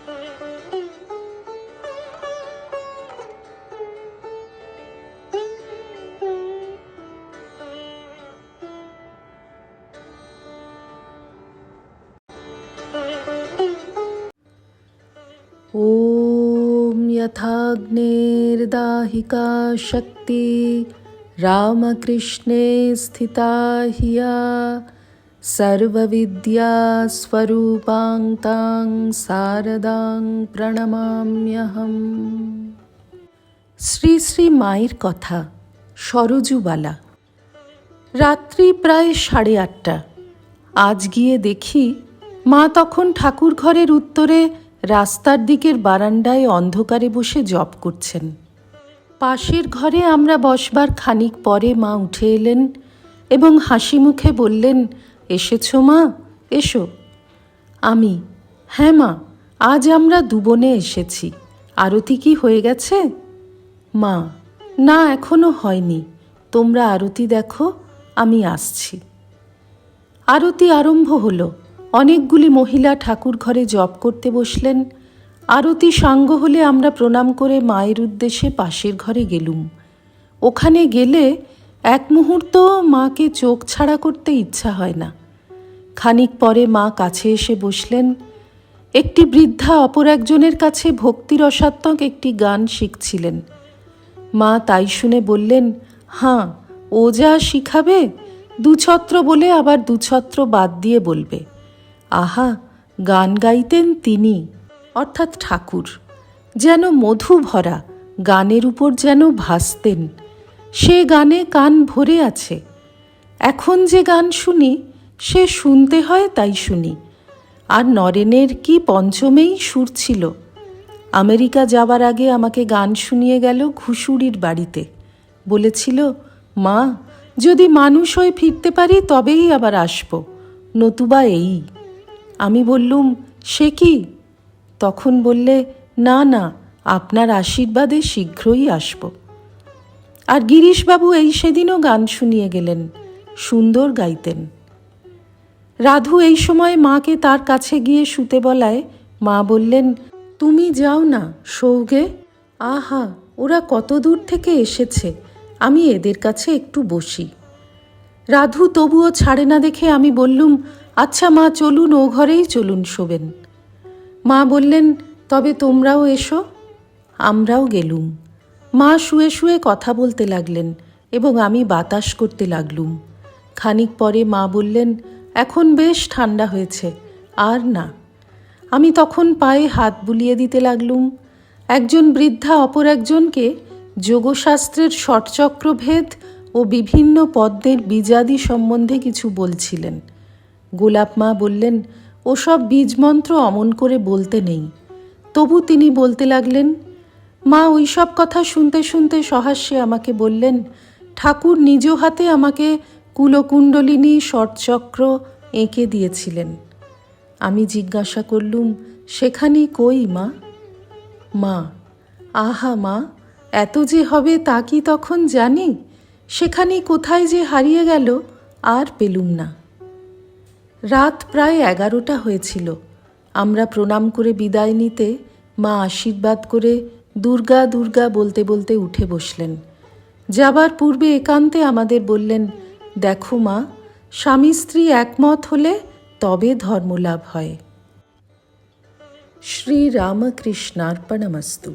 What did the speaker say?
ॐ यथाग्नेर्दाहिका शक्ति रामकृष्णे स्थिता हिया सर्वविद्या स्वरूपां तां शारदां प्रणमाम्यहम्। শ্রী শ্রী মায়ের কথা। সরজুবালা। রাত্রি প্রায় 8:30। আজ গিয়ে দেখি মা তখন ঠাকুর ঘরের উত্তরে রাস্তার দিকের বারান্দায় অন্ধকারে বসে জপ করছেন। পাশের ঘরে আমরা বসবার খানিক পরে মা উঠে এলেন এবং হাসি মুখে বললেন, এসেছো মা, এসো। আমি, হ্যাঁ মা, আজ আমরা দুবনে এসেছি। আরতি কি হয়ে গেছে? মা, না, এখনো হয়নি। তোমরা আরতি দেখো, আমি আসছি। আরতি আরম্ভ হলো। অনেকগুলি মহিলা ঠাকুর ঘরে জপ করতে বসলেন। আরতি সাঙ্গ হলে আমরা প্রণাম করে মায়ের উদ্দেশ্যে পাশের ঘরে গেলুম। ওখানে গেলে এক মুহূর্ত মাকে চোখ ছাড়া করতে ইচ্ছা হয় না। খানিক পরে মা কাছে এসে বসলেন। একটি বৃদ্ধা অপর একজনের কাছে ভক্তিরসাত্মক একটি গান শিখছিলেন। মা তাই শুনে বললেন, হাঁ, ও যা শিখাবে দুছত্র বলে আবার দুছত্র বাদ দিয়ে বলবে। আহা, গান গাইতেন তিনি, অর্থাৎ ঠাকুর, যেন মধু ভরা, গানের উপর যেন ভাসতেন। সে গানে কান ভরে আছে। এখন যে গান শুনি সে শুনতে হয় তাই শুনি। আর নরেনের কি পঞ্চমেই সুর ছিল। আমেরিকা যাবার আগে আমাকে গান শুনিয়ে গেল ঘুষুরির বাড়িতে। বলেছিল, মা, যদি মানুষ হয়ে ফিরতে পারি তবেই আবার আসব, নতুবা এই। আমি বললুম, সে কি? তখন বললে, না না, আপনার আশীর্বাদে শীঘ্রই আসব। আর গিরিশবাবু এই সেদিনও গান শুনিয়ে গেলেন, সুন্দর গাইতেন। রাধু এই সময় মাকে তার কাছে গিয়ে শুতে বলায় মা বললেন, তুমি যাও না সৌগে। আহা, ওরা কত দূর থেকে এসেছে, আমি এদের কাছে একটু বসি। রাধু তবুও ছাড়ে না দেখে আমি বললুম, আচ্ছা মা, চলুন, ও ঘরেই চলুন, শোবেন। মা বললেন, তবে তোমরাও এসো। আমরাও গেলুম। মা শুয়ে শুয়ে কথা বলতে লাগলেন এবং আমি বাতাস করতে লাগলুম। খানিক পরে মা বললেন, এখন বেশ ঠান্ডা হয়েছে, আর না। আমি তখন পায়ে হাত বুলিয়ে দিতে লাগলুম। একজন বৃদ্ধা অপর একজনকে যোগশাস্ত্রের ষটচক্রভেদ ও বিভিন্ন পদ্মের বীজাদি সম্বন্ধে কিছু বলছিলেন। গোলাপ মা বললেন, ওসব বীজমন্ত্র অমন করে বলতে নেই। তবু তিনি বলতে লাগলেন। মা ওই সব কথা শুনতে শুনতে সহাস্যে আমাকে বললেন, ঠাকুর নিজ হাতে আমাকে কুলকুণ্ডলিনী ষটচক্র এঁকে দিয়েছিলেন। আমি জিজ্ঞাসা করলুম, সেখানেই কই মা? মা, আহা মা, এত যে হবে তা কি তখন জানি? সেখানেই কোথায় যে হারিয়ে গেল, আর পেলুম না। রাত প্রায় 11টা হয়েছিল। আমরা প্রণাম করে বিদায় নিতে মা আশীর্বাদ করে দুর্গা দুর্গা বলতে বলতে উঠে বসলেন। যাবার পূর্বে একান্তে আমাদের বললেন, দেখো মা, স্বামী স্ত্রী একমত হলে তবে ধর্মলাভ হয়। শ্রী রামকৃষ্ণার্পণমস্তু।